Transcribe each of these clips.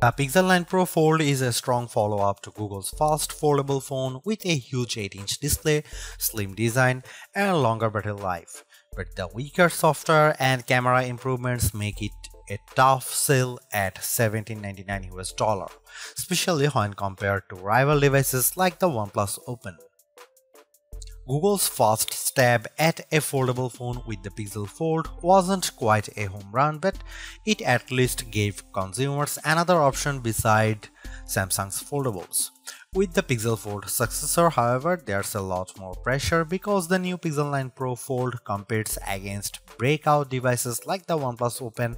The Pixel 9 Pro Fold is a strong follow-up to Google's fast foldable phone with a huge 8-inch display, slim design, and longer battery life. But the weaker software and camera improvements make it a tough sell at $1799 US, especially when compared to rival devices like the OnePlus Open. Google's first stab at a foldable phone with the Pixel Fold wasn't quite a home run, but it at least gave consumers another option beside Samsung's foldables. With the Pixel Fold successor, however, there's a lot more pressure because the new Pixel 9 Pro Fold competes against breakout devices like the OnePlus Open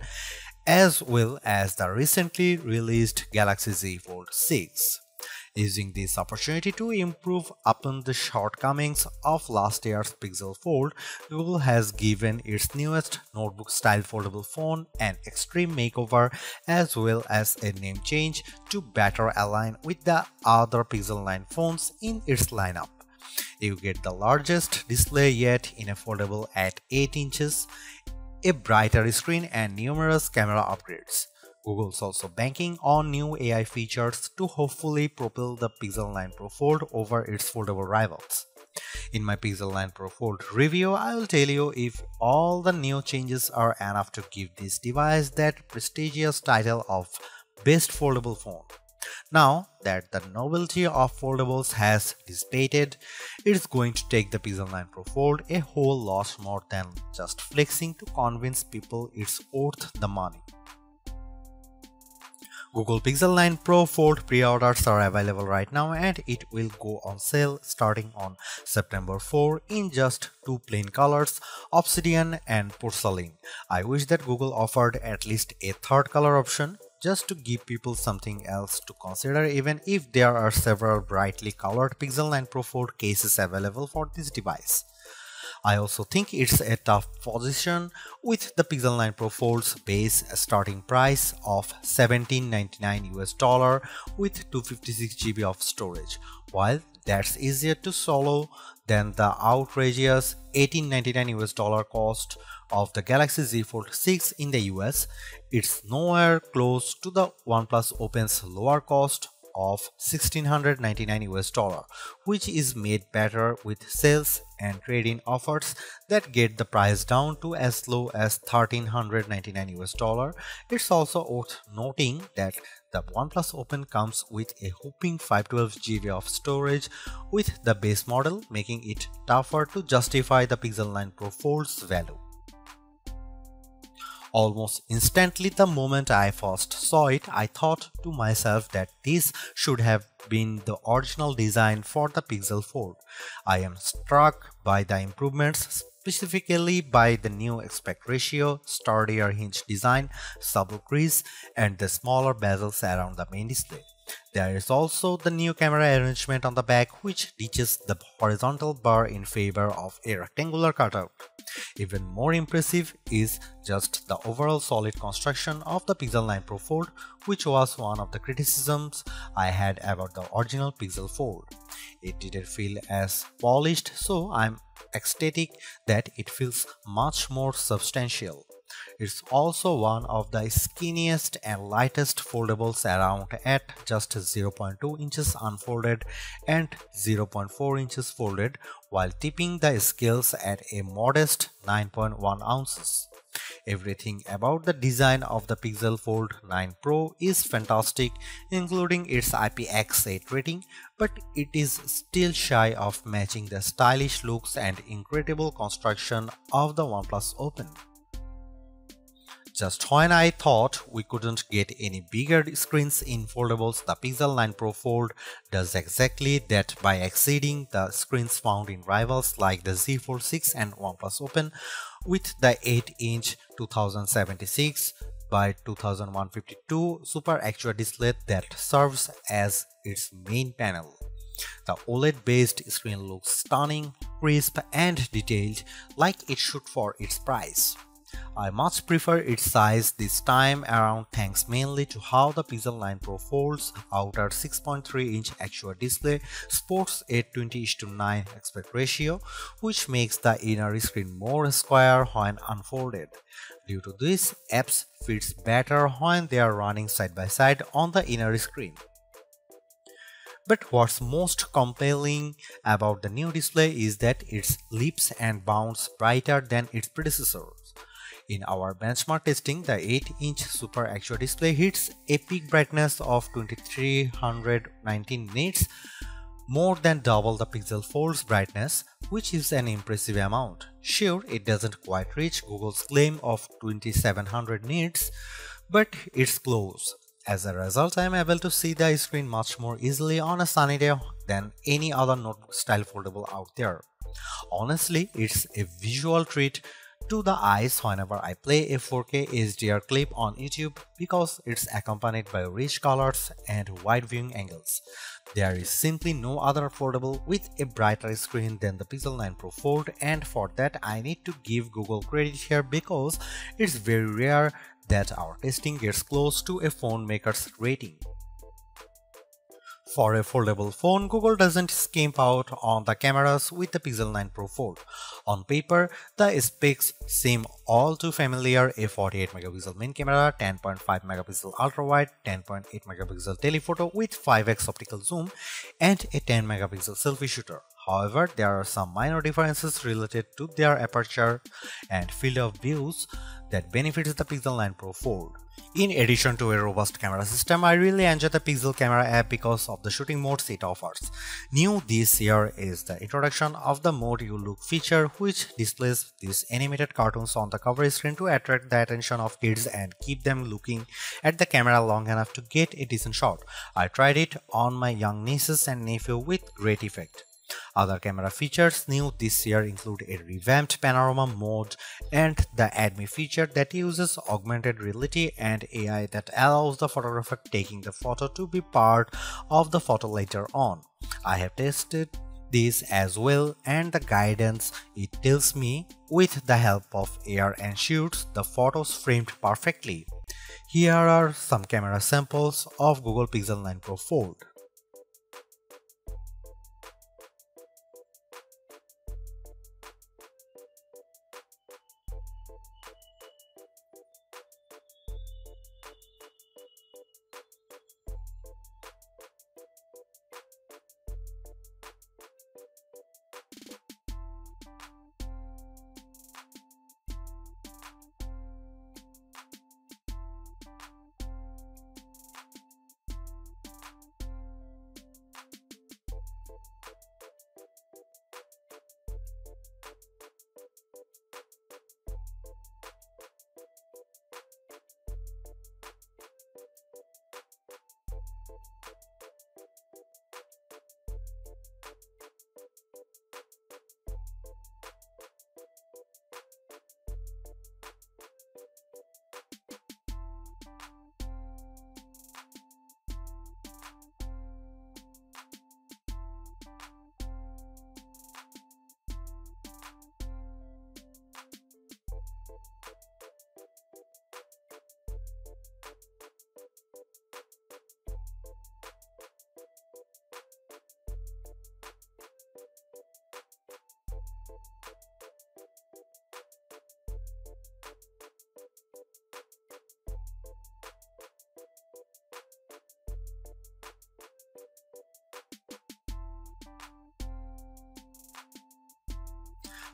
as well as the recently released Galaxy Z Fold 6. Using this opportunity to improve upon the shortcomings of last year's Pixel Fold, Google has given its newest notebook-style foldable phone an extreme makeover as well as a name change to better align with the other Pixel 9 phones in its lineup. You get the largest display yet in a foldable at 8 inches, a brighter screen, and numerous camera upgrades. Google's also banking on new AI features to hopefully propel the Pixel 9 Pro Fold over its foldable rivals. In my Pixel 9 Pro Fold review, I will tell you if all the new changes are enough to give this device that prestigious title of Best Foldable Phone. Now that the novelty of foldables has dissipated, it's going to take the Pixel 9 Pro Fold a whole lot more than just flexing to convince people it's worth the money. Google Pixel 9 Pro Fold pre-orders are available right now and it will go on sale starting on September 4 in just two plain colors, Obsidian and Porcelain. I wish that Google offered at least a third color option just to give people something else to consider, even if there are several brightly colored Pixel 9 Pro Fold cases available for this device. I also think it's a tough position with the Pixel 9 Pro Fold's base starting price of $1799 US with 256 GB of storage. While that's easier to swallow than the outrageous $1899 US cost of the Galaxy Z Fold 6 in the US, it's nowhere close to the OnePlus Open's lower cost of $1699 US, which is made better with sales and trade-in offers that get the price down to as low as $1399 US. It's also worth noting that the OnePlus Open comes with a whopping 512 GB of storage with the base model, making it tougher to justify the Pixel 9 Pro Fold's value. Almost instantly the moment I first saw it, I thought to myself that this should have been the original design for the Pixel Fold. I am struck by the improvements, specifically by the new aspect ratio, sturdier hinge design, subtle crease, and the smaller bezels around the main display. There is also the new camera arrangement on the back, which ditches the horizontal bar in favor of a rectangular cutout. Even more impressive is just the overall solid construction of the Pixel 9 Pro Fold, which was one of the criticisms I had about the original Pixel Fold. It didn't feel as polished, so I'm ecstatic that it feels much more substantial. It's also one of the skinniest and lightest foldables around at just 0.2 inches unfolded and 0.4 inches folded, while tipping the scales at a modest 9.1 ounces. Everything about the design of the Pixel Fold 9 Pro is fantastic, including its IPX8 rating, but it is still shy of matching the stylish looks and incredible construction of the OnePlus Open. Just when I thought we couldn't get any bigger screens in foldables, the Pixel 9 Pro Fold does exactly that by exceeding the screens found in rivals like the Z Fold 6 and OnePlus Open with the 8-inch 2076 by 2152 Super AQUA display that serves as its main panel. The OLED-based screen looks stunning, crisp, and detailed like it should for its price. I much prefer its size this time around thanks mainly to how the Pixel 9 Pro Fold's outer 6.3-inch AQUA display sports a 20:9 aspect ratio, which makes the inner screen more square when unfolded. Due to this, apps fits better when they are running side by side on the inner screen. But what's most compelling about the new display is that it leaps and bounds brighter than its predecessors. In our benchmark testing, the 8-inch Super Actual display hits a peak brightness of 2319 nits, more than double the Pixel Fold's brightness, which is an impressive amount. Sure, it doesn't quite reach Google's claim of 2700 nits, but it's close. As a result, I am able to see the screen much more easily on a sunny day than any other notebook-style foldable out there. Honestly, it's a visual treat to the eyes whenever I play a 4K HDR clip on YouTube because it's accompanied by rich colors and wide viewing angles. There is simply no other foldable with a brighter screen than the Pixel 9 Pro Fold, and for that I need to give Google credit here because it's very rare that our testing gets close to a phone maker's rating. For a foldable phone, Google doesn't skimp out on the cameras with the Pixel 9 Pro Fold. On paper, the specs seem all too familiar: a 48 megapixel main camera, 10.5 megapixel ultra-wide, 10.8 megapixel telephoto with 5x optical zoom, and a 10 megapixel selfie shooter. However, there are some minor differences related to their aperture and field of views that benefits the Pixel 9 Pro Fold. In addition to a robust camera system, I really enjoy the Pixel Camera app because of the shooting modes it offers. New this year is the introduction of the Mode You Look feature, which displays these animated cartoons on the cover screen to attract the attention of kids and keep them looking at the camera long enough to get a decent shot. I tried it on my young nieces and nephew with great effect. Other camera features new this year include a revamped panorama mode and the Add Me feature that uses augmented reality and AI that allows the photographer taking the photo to be part of the photo later on. I have tested this as well, and the guidance it tells me with the help of AR ensures the photos framed perfectly. Here are some camera samples of Google Pixel 9 Pro Fold.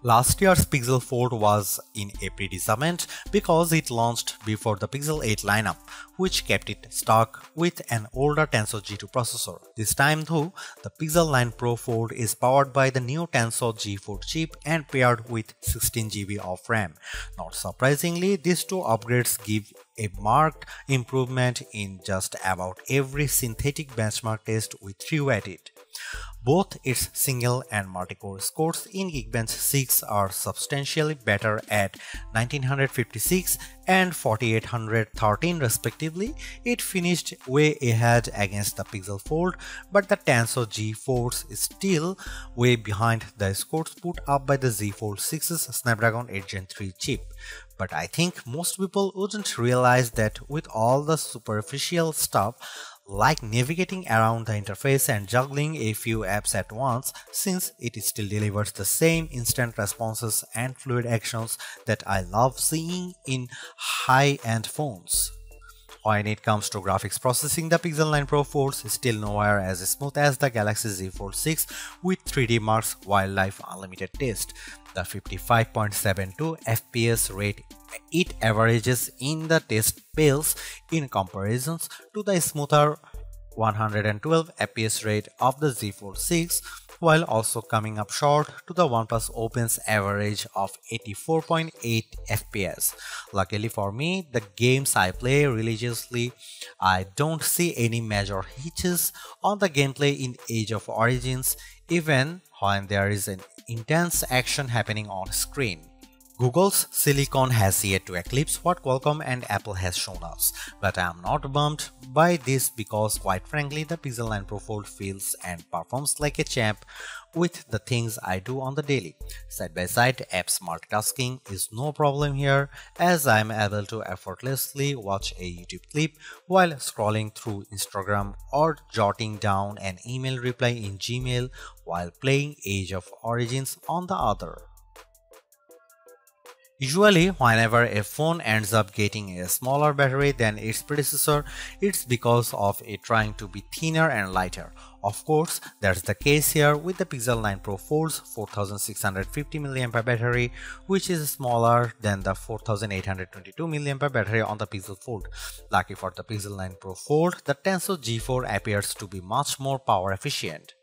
Last year's Pixel Fold was in a predicament because it launched before the Pixel 8 lineup, which kept it stuck with an older Tensor G2 processor. This time though, the Pixel 9 Pro Fold is powered by the new Tensor G4 chip and paired with 16GB of RAM. Not surprisingly, these two upgrades give a marked improvement in just about every synthetic benchmark test we threw at it. Both its single and multi-core scores in Geekbench 6 are substantially better at 1956 and 4813 respectively. It finished way ahead against the Pixel Fold, but the Tensor G4 is still way behind the scores put up by the Z Fold 6's Snapdragon 8 Gen 3 chip. But I think most people wouldn't realize that with all the superficial stuff like navigating around the interface and juggling a few apps at once, since it still delivers the same instant responses and fluid actions that I love seeing in high-end phones. When it comes to graphics processing, the Pixel 9 Pro folds is still nowhere as smooth as the Galaxy Z Fold 6 with 3D Mark's Wildlife Unlimited test. The 55.72 FPS rate it averages in the test pales in comparisons to the smoother 112 FPS rate of the Z Fold 6, while also coming up short to the OnePlus Open's average of 84.8 FPS. Luckily for me, the games I play religiously, I don't see any major hitches on the gameplay in Age of Origins, even when there is an intense action happening on screen. Google's silicon has yet to eclipse what Qualcomm and Apple has shown us, but I am not bummed by this because quite frankly the Pixel 9 Pro Fold feels and performs like a champ with the things I do on the daily. Side-by-side apps multitasking is no problem here, as I am able to effortlessly watch a YouTube clip while scrolling through Instagram or jotting down an email reply in Gmail while playing Age of Origins on the other. Usually, whenever a phone ends up getting a smaller battery than its predecessor, it's because of it trying to be thinner and lighter. Of course, that's the case here with the Pixel 9 Pro Fold's 4650 mAh battery, which is smaller than the 4822 mAh battery on the Pixel Fold. Lucky for the Pixel 9 Pro Fold, the Tensor G4 appears to be much more power efficient.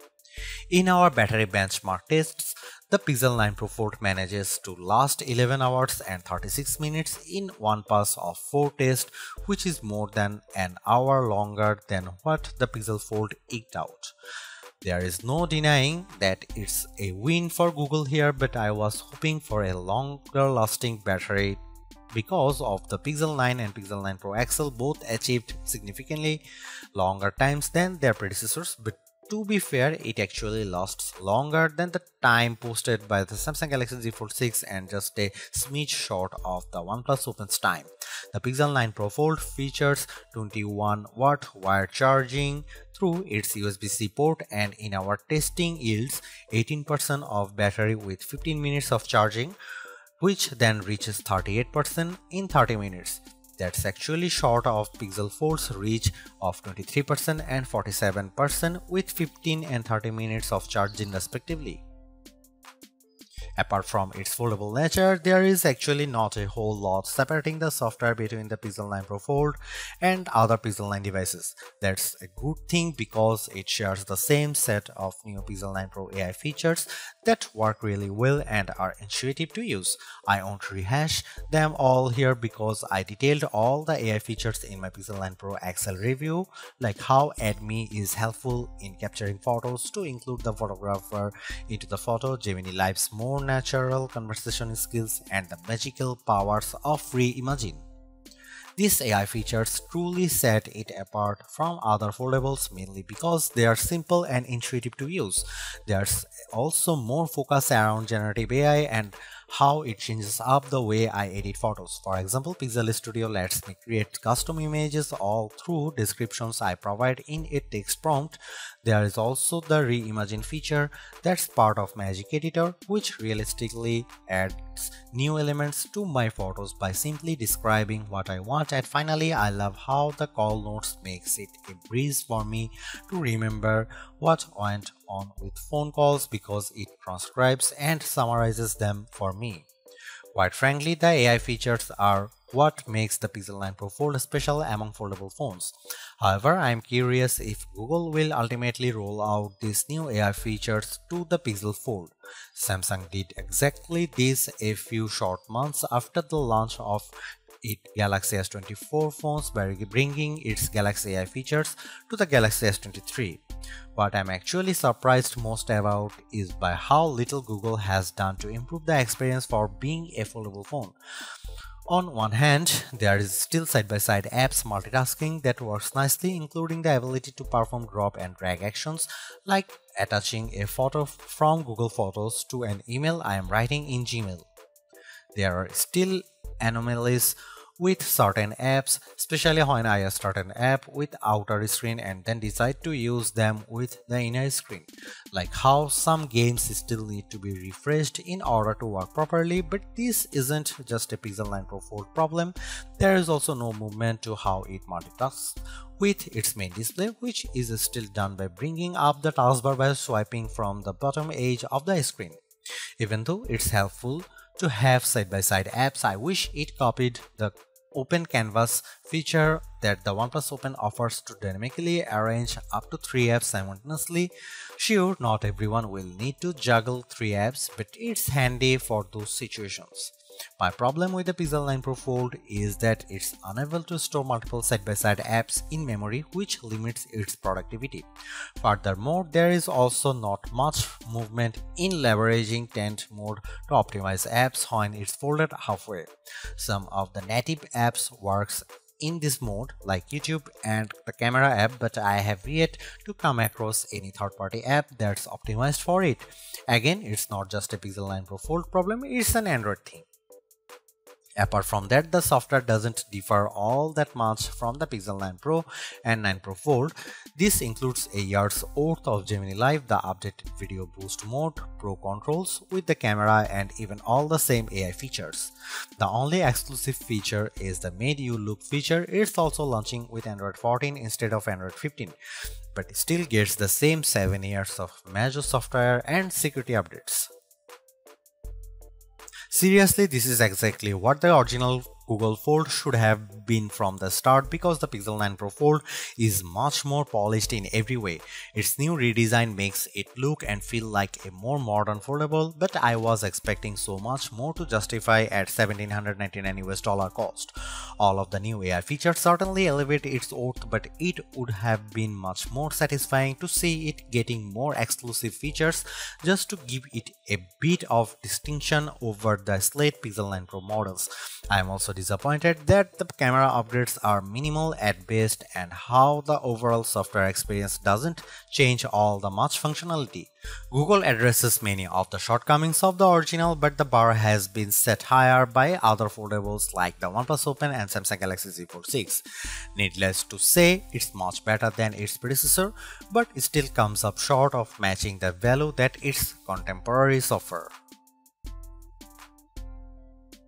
In our battery benchmark tests, the Pixel 9 Pro Fold manages to last 11 hours and 36 minutes in one pass of 4 tests, which is more than an hour longer than what the Pixel Fold eked out. There is no denying that it's a win for Google here, but I was hoping for a longer lasting battery because of the Pixel 9 and Pixel 9 Pro XL both achieved significantly longer times than their predecessors, but to be fair, it actually lasts longer than the time posted by the Samsung Galaxy Z Fold 6 and just a smidge short of the OnePlus Open's time. The Pixel 9 Pro Fold features 21-watt wired charging through its USB-C port, and in our testing yields 18% of battery with 15 minutes of charging, which then reaches 38% in 30 minutes. That's actually short of Pixel Fold's reach of 23% and 47% with 15 and 30 minutes of charging respectively. Apart from its foldable nature, there is actually not a whole lot separating the software between the Pixel 9 Pro Fold and other Pixel 9 devices. That's a good thing because it shares the same set of new Pixel 9 Pro AI features that work really well and are intuitive to use. I won't rehash them all here because I detailed all the AI features in my Pixel 9 Pro XL review, like how AdMe is helpful in capturing photos to include the photographer into the photo, Gemini Live's more natural conversation skills, and the magical powers of Reimagine. These AI features truly set it apart from other foldables mainly because they are simple and intuitive to use. There's also more focus around generative AI and how it changes up the way I edit photos. For example, Pixel Studio lets me create custom images all through descriptions I provide in a text prompt. There is also the Reimagine feature that's part of Magic Editor, which realistically adds new elements to my photos by simply describing what I want. And finally, I love how the call notes makes it a breeze for me to remember what went on with phone calls because it transcribes and summarizes them for me. Quite frankly, the AI features are what makes the Pixel 9 Pro Fold special among foldable phones. However, I am curious if Google will ultimately roll out these new AI features to the Pixel Fold. Samsung did exactly this a few short months after the launch of its Galaxy S24 phones by bringing its Galaxy AI features to the Galaxy S23. What I'm actually surprised most about is by how little Google has done to improve the experience for being a foldable phone. On one hand, there is still side-by-side apps multitasking that works nicely, including the ability to perform drop and drag actions like attaching a photo from Google Photos to an email I am writing in Gmail. There are still anomalies with certain apps, especially when I start an app with outer screen and then decide to use them with the inner screen. Like how some games still need to be refreshed in order to work properly, but this isn't just a Pixel 9 Pro Fold problem. There is also no movement to how it multitasks with its main display, which is still done by bringing up the taskbar by swiping from the bottom edge of the screen. Even though it's helpful to have side-by-side apps, I wish it copied the Open Canvas feature that the OnePlus Open offers to dynamically arrange up to 3 apps simultaneously. Sure, not everyone will need to juggle 3 apps, but it's handy for those situations. My problem with the Pixel 9 Pro Fold is that it's unable to store multiple side-by-side apps in memory, which limits its productivity. Furthermore, there is also not much movement in leveraging tent mode to optimize apps when it's folded halfway. Some of the native apps works in this mode like YouTube and the camera app, but I have yet to come across any third-party app that's optimized for it. Again, it's not just a Pixel 9 Pro Fold problem, it's an Android thing. Apart from that, the software doesn't differ all that much from the Pixel 9 Pro and 9 Pro Fold. This includes a year's worth of Gemini Live, the updated video boost mode, pro controls with the camera, and even all the same AI features. The only exclusive feature is the Made You Look feature. It's also launching with Android 14 instead of Android 15, but still gets the same 7 years of major software and security updates. Seriously, this is exactly what the original Google Fold should have been from the start, because the Pixel 9 Pro Fold is much more polished in every way. Its new redesign makes it look and feel like a more modern foldable, but I was expecting so much more to justify at $1,799 cost. All of the new AI features certainly elevate its worth, but it would have been much more satisfying to see it getting more exclusive features just to give it a bit of distinction over the slate Pixel 9 Pro models. I am also disappointed that the camera upgrades are minimal at best and how the overall software experience doesn't change all the much functionality. Google addresses many of the shortcomings of the original, but the bar has been set higher by other foldables like the OnePlus Open and Samsung Galaxy Z Fold 6. Needless to say, it's much better than its predecessor, but it still comes up short of matching the value that its contemporaries offer.